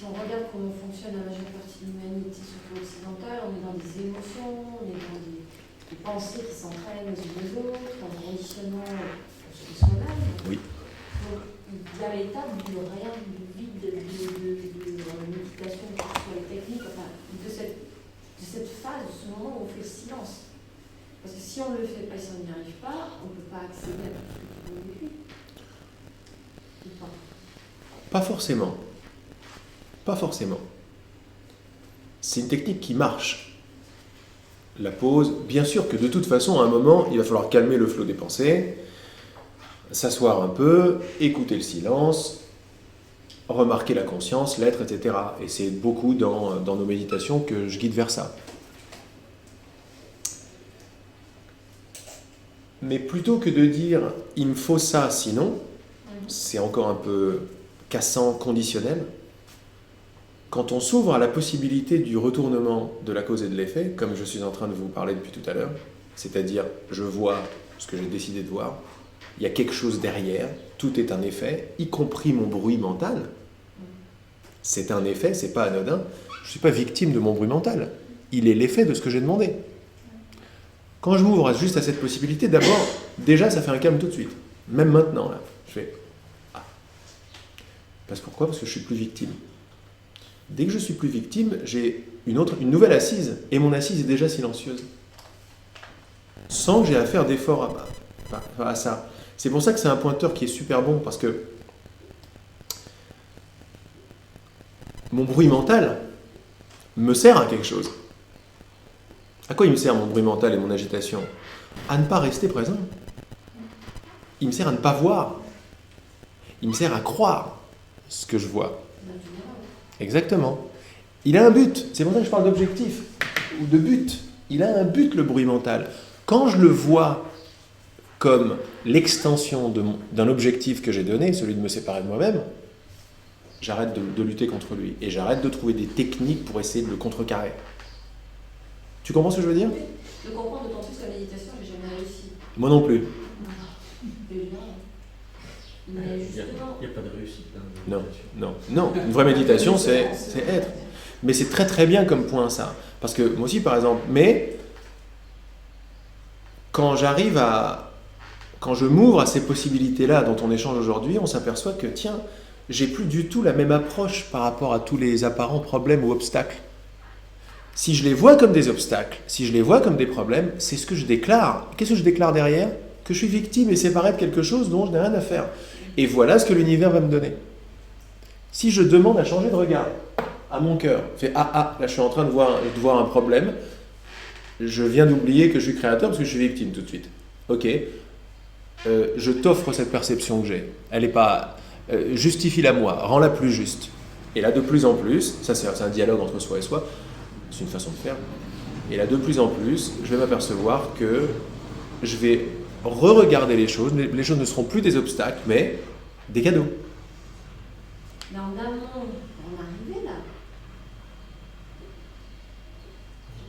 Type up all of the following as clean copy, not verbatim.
si on regarde comment fonctionne la majeure partie de l'humanité, surtout occidentale, on est dans des émotions, on est dans des pensées qui s'entraînent les unes les autres, dans un conditionnement sur soi-même. Oui. Donc, il y a l'étape du rien, du vide, de méditation, que ce soit les techniques, enfin, de cette phase, de ce moment où on fait le silence. Parce que si on ne le fait pas, si on n'y arrive pas, on ne peut pas accéder à tout ce qu'on a vécu. Pas forcément. Pas forcément. C'est une technique qui marche. La pause, bien sûr que de toute façon, à un moment, il va falloir calmer le flot des pensées, s'asseoir un peu, écouter le silence, remarquer la conscience, l'être, etc. Et c'est beaucoup dans nos méditations que je guide vers ça. Mais plutôt que de dire « il me faut ça, sinon », c'est encore un peu cassant, conditionnel. Quand on s'ouvre à la possibilité du retournement de la cause et de l'effet, comme je suis en train de vous parler depuis tout à l'heure, c'est-à-dire je vois ce que j'ai décidé de voir, il y a quelque chose derrière, tout est un effet, y compris mon bruit mental. C'est un effet, c'est pas anodin. Je ne suis pas victime de mon bruit mental. Il est l'effet de ce que j'ai demandé. Quand je m'ouvre juste à cette possibilité, d'abord, déjà ça fait un calme tout de suite. Même maintenant, là, je fais « Ah ». Pourquoi ? Parce que je suis plus victime. Dès que je suis plus victime, j'ai une nouvelle assise, et mon assise est déjà silencieuse. Sans que j'ai à faire d'efforts à ça. C'est pour ça que c'est un pointeur qui est super bon, parce que mon bruit mental me sert à quelque chose. À quoi il me sert mon bruit mental et mon agitation ? À ne pas rester présent. Il me sert à ne pas voir. Il me sert à croire ce que je vois. Exactement. Il a un but. C'est pour ça que je parle d'objectif ou de but. Il a un but, le bruit mental. Quand je le vois comme l'extension d'un objectif que j'ai donné, celui de me séparer de moi-même, j'arrête de lutter contre lui. Et j'arrête de trouver des techniques pour essayer de le contrecarrer. Tu comprends ce que je veux dire ? Je comprends d'autant plus que la méditation, j'ai jamais réussi. Moi non plus. Il n'y a pas de réussite. Non. Une vraie méditation, c'est être. Mais c'est très très bien comme point ça. Parce que moi aussi, par exemple, mais quand je m'ouvre à ces possibilités-là dont on échange aujourd'hui, on s'aperçoit que, tiens, j'ai plus du tout la même approche par rapport à tous les apparents problèmes ou obstacles. Si je les vois comme des obstacles, si je les vois comme des problèmes, c'est ce que je déclare. Qu'est-ce que je déclare derrière ? Que je suis victime et séparé de quelque chose dont je n'ai rien à faire. Et voilà ce que l'univers va me donner. Si je demande à changer de regard à mon cœur, là je suis en train de voir un problème, je viens d'oublier que je suis créateur parce que je suis victime tout de suite. Ok, je t'offre cette perception que j'ai. Elle n'est pas... justifie-la moi, rends-la plus juste. Et là de plus en plus, ça c'est un dialogue entre soi et soi, c'est une façon de faire. Et là de plus en plus, je vais m'apercevoir que je vais re-regarder les choses ne seront plus des obstacles, mais des cadeaux. Mais en amont, pour en arriver là,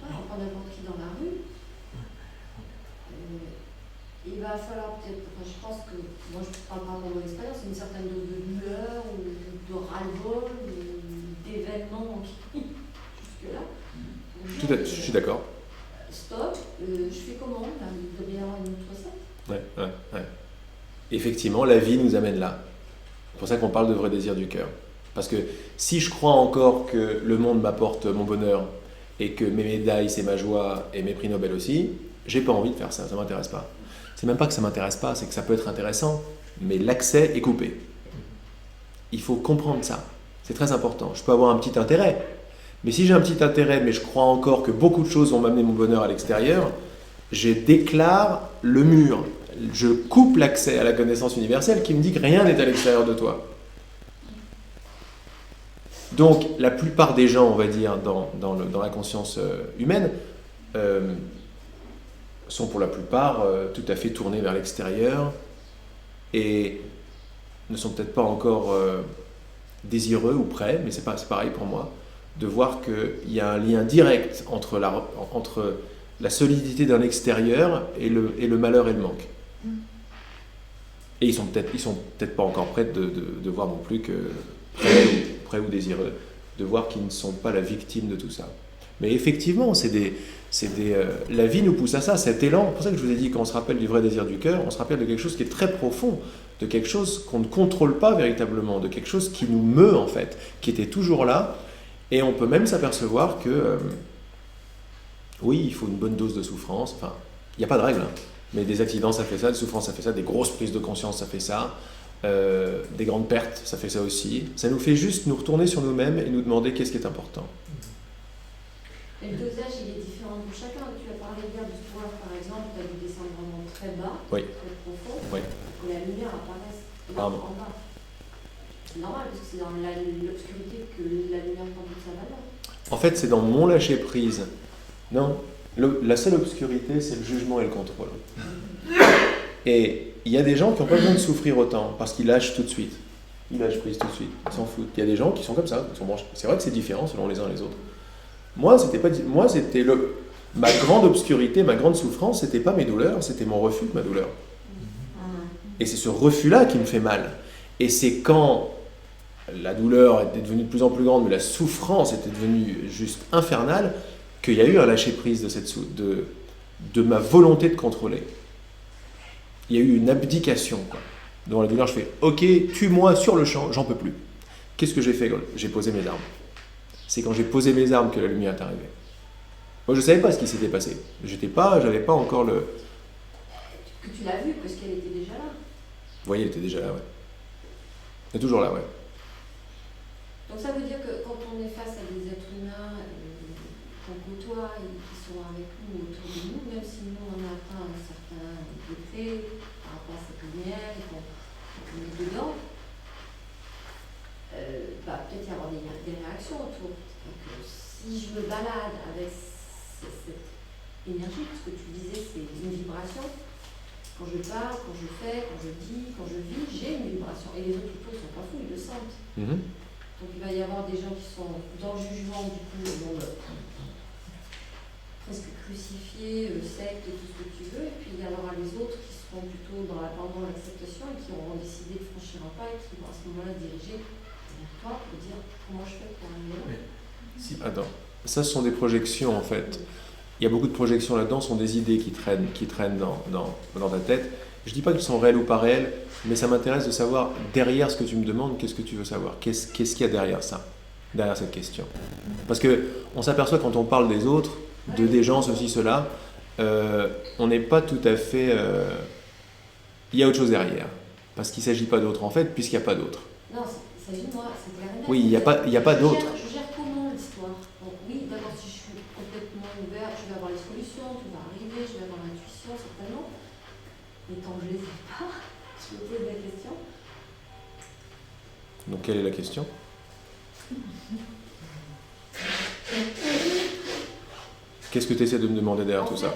on prend n'importe qui dans la rue, il va falloir peut-être, je pense que, moi je parle par rapport à mon expérience, une certaine dose de douleur, ou de ras-le-bol, d'événements qui, jusque-là. Je suis d'accord. Stop, je fais comment là ? Il doit bien y avoir une autre recette. Ouais. Effectivement, la vie nous amène là. C'est pour ça qu'on parle de vrai désir du cœur. Parce que si je crois encore que le monde m'apporte mon bonheur et que mes médailles c'est ma joie et mes prix Nobel aussi, j'ai pas envie de faire ça, ça m'intéresse pas. C'est même pas que ça m'intéresse pas, c'est que ça peut être intéressant, mais l'accès est coupé. Il faut comprendre ça. C'est très important. Je peux avoir un petit intérêt, mais si j'ai un petit intérêt, mais je crois encore que beaucoup de choses vont m'amener mon bonheur à l'extérieur, je déclare le mur. Je coupe l'accès à la connaissance universelle qui me dit que rien n'est à l'extérieur de toi. Donc, la plupart des gens, on va dire, dans la conscience humaine, sont pour la plupart tout à fait tournés vers l'extérieur et ne sont peut-être pas encore désireux ou prêts, mais c'est pareil pour moi, de voir qu'il y a un lien direct entre la solidité d'un extérieur et le malheur et le manque. Et ils sont peut-être pas encore prêts de voir non plus que prêts ou désireux. de voir qu'ils ne sont pas la victime de tout ça. Mais effectivement, la vie nous pousse à ça, cet élan. C'est pour ça que je vous ai dit, quand on se rappelle du vrai désir du cœur, on se rappelle de quelque chose qui est très profond, de quelque chose qu'on ne contrôle pas véritablement, de quelque chose qui nous meut en fait, qui était toujours là. Et on peut même s'apercevoir que, oui, il faut une bonne dose de souffrance. Enfin, il n'y a pas de règle, hein. Mais des accidents, ça fait ça, des souffrances, ça fait ça, des grosses prises de conscience, ça fait ça, des grandes pertes, ça fait ça aussi. Ça nous fait juste nous retourner sur nous-mêmes et nous demander qu'est-ce qui est important. Et le dosage, il est différent pour chacun. Tu as parlé hier du pouvoir, par exemple, tu as dû descendre vraiment très bas, oui. Très profond, oui. Pour que la lumière apparaisse en bas. C'est normal, parce que c'est dans l'obscurité que la lumière prend toute sa valeur. En fait, c'est dans mon lâcher-prise. Non, la seule obscurité, c'est le jugement et le contrôle. Et il y a des gens qui n'ont pas besoin de souffrir autant, parce qu'ils lâchent tout de suite. Ils lâchent prise tout de suite, ils s'en foutent. Il y a des gens qui sont comme ça, qui sont branchés. C'est vrai que c'est différent selon les uns et les autres. Moi, c'était ma grande obscurité, ma grande souffrance, c'était pas mes douleurs, c'était mon refus de ma douleur. Et c'est ce refus-là qui me fait mal. Et c'est quand la douleur était devenue de plus en plus grande, mais la souffrance était devenue juste infernale, qu'il y a eu un lâcher-prise de ma volonté de contrôler. Il y a eu une abdication, quoi. Dans la douleur, je fais « Ok, tue-moi sur le champ, j'en peux plus. » Qu'est-ce que j'ai fait? J'ai posé mes armes. C'est quand j'ai posé mes armes que la lumière est arrivée. Moi, je ne savais pas ce qui s'était passé. J'avais pas encore le... Que tu l'as vue, parce qu'elle était déjà là. Vous voyez, elle était déjà là, ouais. Elle est toujours là, ouais. Donc ça veut dire que quand on est face à des êtres humains qu'on côtoie et qui sont avec nous, autour de nous, même si nous on a atteint un certain degré par rapport à cette lumière et qu'on est dedans, peut-être y avoir des réactions autour. Donc, si je me balade avec cette énergie, parce que tu disais c'est une vibration, quand je parle, quand je fais, quand je dis, quand je vis, j'ai une vibration. Et les autres autour ne sont pas fous, ils le sentent. Donc il va y avoir des gens qui sont dans le jugement, du coup, presque crucifiés, sectes, tout ce que tu veux, et puis il y aura les autres qui seront plutôt dans l'abandon, l'acceptation, et qui auront décidé de franchir un pas, et qui vont à ce moment-là diriger vers toi pour dire comment je fais pour arriver là. Attends, ça ce sont des projections en fait. Il y a beaucoup de projections là-dedans, ce sont des idées qui traînent dans ta tête. Je ne dis pas qu'elles sont réelles ou pas réelles, mais ça m'intéresse de savoir, derrière ce que tu me demandes, qu'est-ce que tu veux savoir? Qu'est-ce qu'il y a derrière ça, derrière cette question? Parce qu'on s'aperçoit quand on parle des autres, des gens, ceci, cela, on n'est pas tout à fait... il y a autre chose derrière. Parce qu'il ne s'agit pas d'autre en fait, puisqu'il n'y a pas d'autre. Non, il s'agit de moi, c'est clair et net. Oui, il n'y a pas d'autre. Je gère comment l'histoire? Oui, d'abord, si je suis complètement ouverte, je vais avoir les solutions, tout va arriver, je vais avoir l'intuition, certainement. Mais tant que je ne les ai pas, je me pose la question. Donc, quelle est la question? Qu'est-ce que tu essaies de me demander derrière tout ça?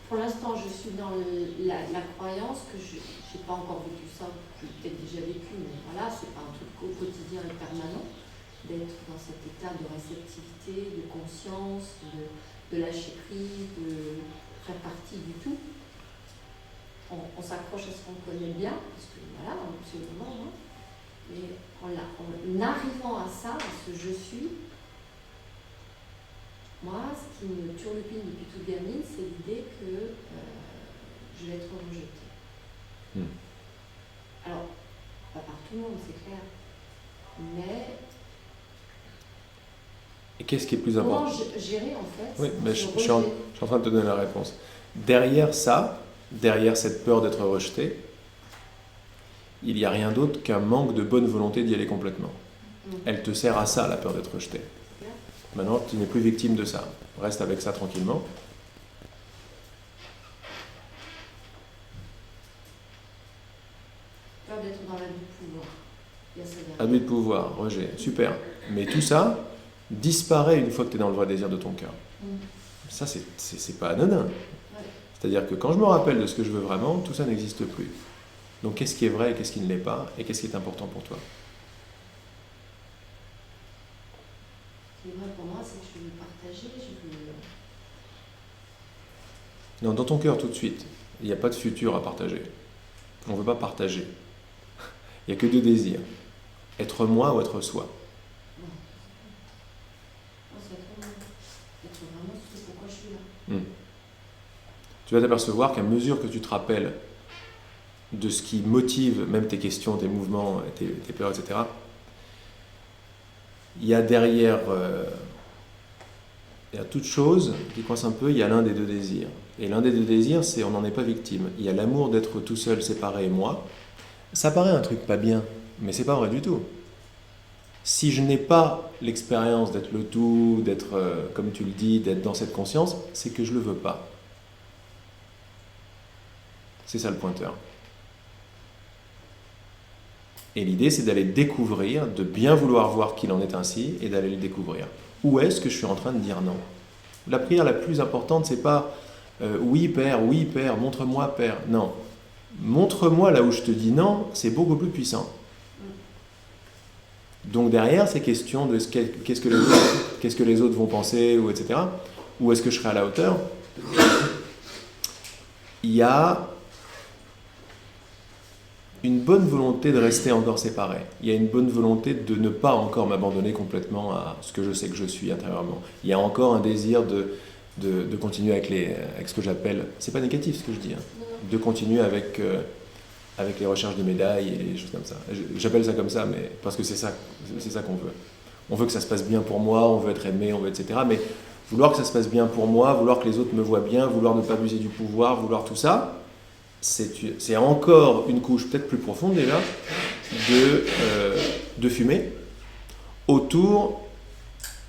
Pour l'instant, je suis dans la croyance que je n'ai pas encore vécu ça, que j'ai peut-être déjà vécu, mais voilà, c'est pas un truc au quotidien et permanent, d'être dans cet état de réceptivité, de conscience, de lâcher prise, de faire partie du tout. On s'accroche à ce qu'on connaît bien, parce que voilà, absolument, hein. Mais en arrivant à ça, à ce je suis, moi, ce qui me turlupine depuis toute gamine, c'est l'idée que je vais être rejetée. Alors, pas par tout le monde, c'est clair. Mais... Et qu'est-ce qui est plus important? Comment gérer, en fait? Oui, mais je suis en train de te donner la réponse. Derrière ça, derrière cette peur d'être rejeté, il n'y a rien d'autre qu'un manque de bonne volonté d'y aller complètement. Elle te sert à ça, la peur d'être rejeté. Maintenant, tu n'es plus victime de ça. Reste avec ça tranquillement. Peur d'être dans l'abus de pouvoir. Abus de pouvoir, rejet, super. Mais tout ça disparaît une fois que tu es dans le vrai désir de ton cœur. Ça, c'est pas anodin. C'est-à-dire que quand je me rappelle de ce que je veux vraiment, tout ça n'existe plus. Donc qu'est-ce qui est vrai et qu'est-ce qui ne l'est pas, et qu'est-ce qui est important pour toi? Ce qui est vrai pour moi, c'est que je veux partager, Non, dans ton cœur tout de suite, il n'y a pas de futur à partager. On ne veut pas partager. Il n'y a que deux désirs. Être moi ou être soi? Être vraiment ce pourquoi je suis là. Tu vas t'apercevoir qu'à mesure que tu te rappelles de ce qui motive même tes questions, tes mouvements, tes peurs, etc., il y a derrière, il y a toute chose qui coince un peu, il y a l'un des deux désirs. Et l'un des deux désirs, c'est on n'en est pas victime. Il y a l'amour d'être tout seul, séparé et moi. Ça paraît un truc pas bien, mais c'est pas vrai du tout. Si je n'ai pas l'expérience d'être le tout, d'être, comme tu le dis, d'être dans cette conscience, c'est que je le veux pas. C'est ça le pointeur. Et l'idée, c'est d'aller découvrir, de bien vouloir voir qu'il en est ainsi, et d'aller le découvrir. Où est-ce que je suis en train de dire non? La prière la plus importante, c'est pas oui père, montre-moi père. Non. Montre-moi là où je te dis non, c'est beaucoup plus puissant. Donc derrière ces questions de qu'est-ce que les autres vont penser, ou etc., où est-ce que je serai à la hauteur, il y a une bonne volonté de rester encore séparé. Il y a une bonne volonté de ne pas encore m'abandonner complètement à ce que je sais que je suis intérieurement. Il y a encore un désir de continuer avec ce que j'appelle, c'est pas négatif ce que je dis, hein, de continuer avec les recherches de médailles et les choses comme ça. J'appelle ça comme ça, mais parce que c'est ça qu'on veut. On veut que ça se passe bien pour moi, on veut être aimé, on veut etc. Mais vouloir que ça se passe bien pour moi, vouloir que les autres me voient bien, vouloir ne pas abuser du pouvoir, vouloir tout ça, c'est encore une couche peut-être plus profonde déjà de fumée autour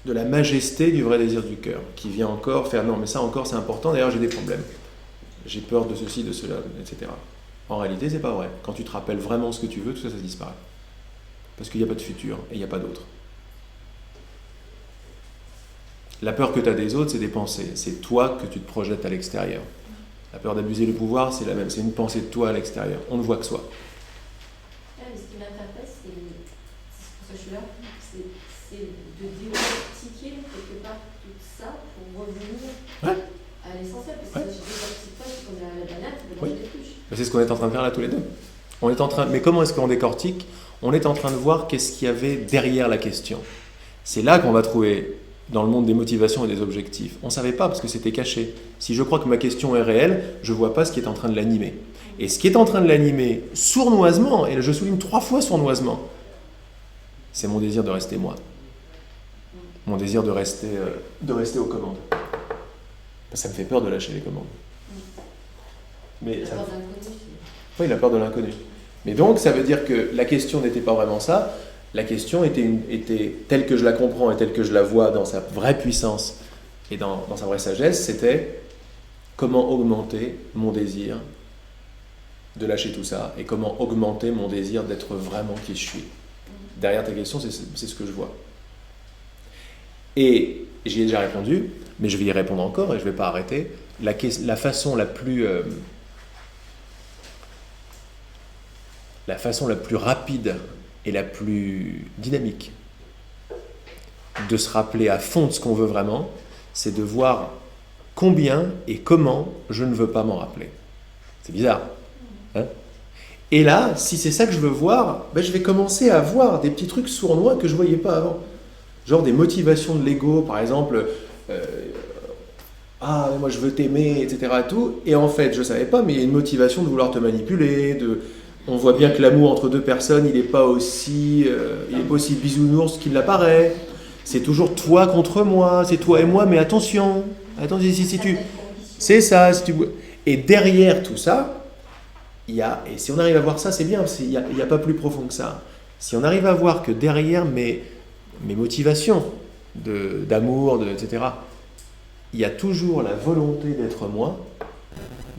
de la majesté du vrai désir du cœur, qui vient encore faire non mais ça encore c'est important, d'ailleurs j'ai des problèmes, j'ai peur de ceci, de cela, etc. En réalité c'est pas vrai. Quand tu te rappelles vraiment ce que tu veux, tout ça disparaît. Parce qu'il n'y a pas de futur et il n'y a pas d'autre. La peur que tu as des autres, c'est des pensées. C'est toi que tu te projettes à l'extérieur. La peur d'abuser le pouvoir, c'est la même. C'est une pensée de toi à l'extérieur. On ne voit que soi. Mais ce qui m'interpelle, c'est pour ça que je suis là, c'est de décortiquer quelque part tout ça pour revenir à l'essentiel. Parce que si je décortique pas, c'est comme la banane, tu peux manger des pluches. C'est ce qu'on est en train de faire là tous les deux. Mais comment est-ce qu'on décortique? On est en train de voir qu'est-ce qu'il y avait derrière la question. C'est là qu'on va trouver dans le monde des motivations et des objectifs. On ne savait pas parce que c'était caché. Si je crois que ma question est réelle, je ne vois pas ce qui est en train de l'animer. Et ce qui est en train de l'animer sournoisement, et je souligne 3 fois sournoisement, c'est mon désir de rester moi. Mon désir de rester aux commandes. Ça me fait peur de lâcher les commandes. Mais la peur de l'inconnu. Oui, la peur de l'inconnu. Mais donc, ça veut dire que la question n'était pas vraiment ça. La question était telle que je la comprends et telle que je la vois dans sa vraie puissance et dans sa vraie sagesse, c'était comment augmenter mon désir de lâcher tout ça et comment augmenter mon désir d'être vraiment qui je suis. Derrière ta question, c'est ce que je vois. Et j'y ai déjà répondu, mais je vais y répondre encore et je ne vais pas arrêter. La façon la plus rapide et la plus dynamique de se rappeler à fond de ce qu'on veut vraiment, c'est de voir combien et comment je ne veux pas m'en rappeler. C'est bizarre. Hein? Et là, si c'est ça que je veux voir, je vais commencer à voir des petits trucs sournois que je ne voyais pas avant. Genre des motivations de l'ego, par exemple, moi je veux t'aimer, etc. Tout. Et en fait, je ne savais pas, mais il y a une motivation de vouloir te manipuler, on voit bien que l'amour entre deux personnes, il n'est pas aussi bisounours qu'il l'apparaît. C'est toujours toi contre moi, c'est toi et moi, mais attention, c'est ça. Et derrière tout ça, et si on arrive à voir ça, c'est bien, il n'y a pas plus profond que ça. Si on arrive à voir que derrière mes motivations d'amour, etc., il y a toujours la volonté d'être moi,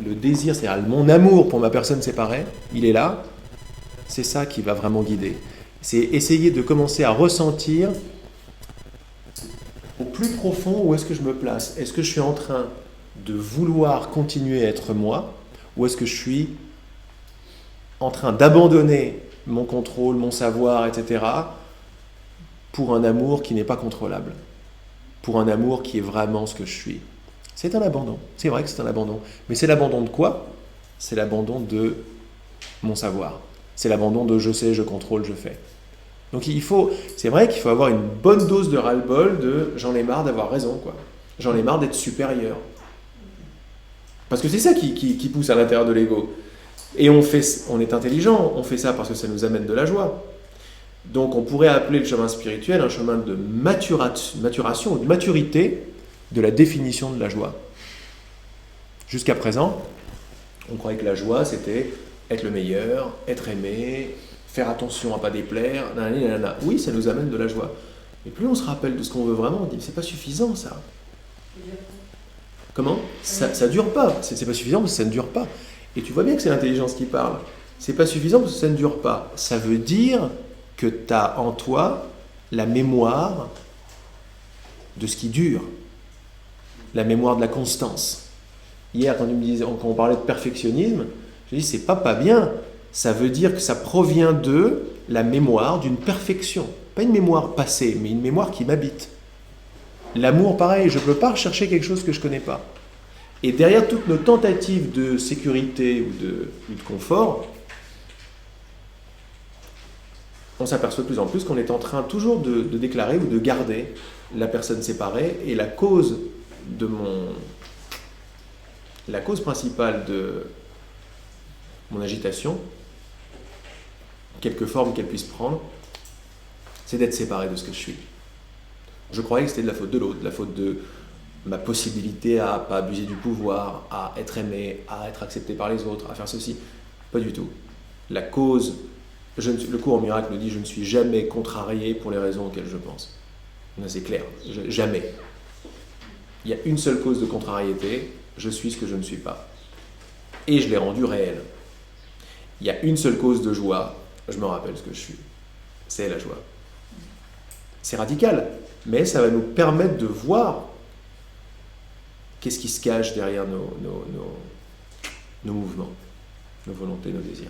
le désir, c'est-à-dire mon amour pour ma personne séparée, il est là, c'est ça qui va vraiment guider. C'est essayer de commencer à ressentir au plus profond où est-ce que je me place. Est-ce que je suis en train de vouloir continuer à être moi, ou est-ce que je suis en train d'abandonner mon contrôle, mon savoir, etc., pour un amour qui n'est pas contrôlable, pour un amour qui est vraiment ce que je suis. C'est un abandon, c'est vrai que c'est un abandon. Mais c'est l'abandon de quoi? C'est l'abandon de mon savoir. C'est l'abandon de je sais, je contrôle, je fais. Donc c'est vrai qu'il faut avoir une bonne dose de ras-le-bol de j'en ai marre d'avoir raison, quoi. J'en ai marre d'être supérieur. Parce que c'est ça qui pousse à l'intérieur de l'ego. Et on est intelligent, on fait ça parce que ça nous amène de la joie. Donc on pourrait appeler le chemin spirituel un chemin de maturation ou de maturité de la définition de la joie. Jusqu'à présent, on croyait que la joie, c'était être le meilleur, être aimé, faire attention à ne pas déplaire, nanana. Oui, ça nous amène de la joie. Mais plus on se rappelle de ce qu'on veut vraiment, on dit, c'est pas suffisant ça. Comment ? Ça dure pas. C'est pas suffisant parce que ça ne dure pas. Et tu vois bien que c'est l'intelligence qui parle. C'est pas suffisant parce que ça ne dure pas. Ça veut dire que tu as en toi la mémoire de ce qui dure. La mémoire de la constance. Hier, quand on parlait de perfectionnisme, je dis c'est pas bien. Ça veut dire que ça provient de la mémoire d'une perfection. Pas une mémoire passée, mais une mémoire qui m'habite. L'amour, pareil, je ne peux pas rechercher quelque chose que je ne connais pas. Et derrière toutes nos tentatives de sécurité ou de confort, on s'aperçoit de plus en plus qu'on est en train toujours de déclarer ou de garder la personne séparée et la cause principale de mon agitation, quelque forme qu'elle puisse prendre, c'est d'être séparé de ce que je suis. Je croyais que c'était de la faute de l'autre, de la faute de ma possibilité à ne pas abuser du pouvoir, à être aimé, à être accepté par les autres, à faire ceci. Pas du tout. La cause, le cours en miracle nous dit, je ne suis jamais contrarié pour les raisons auxquelles je pense. C'est clair, jamais. Il y a une seule cause de contrariété, je suis ce que je ne suis pas. Et je l'ai rendu réel. Il y a une seule cause de joie, je me rappelle ce que je suis. C'est la joie. C'est radical, mais ça va nous permettre de voir qu'est-ce qui se cache derrière nos mouvements, nos volontés, nos désirs.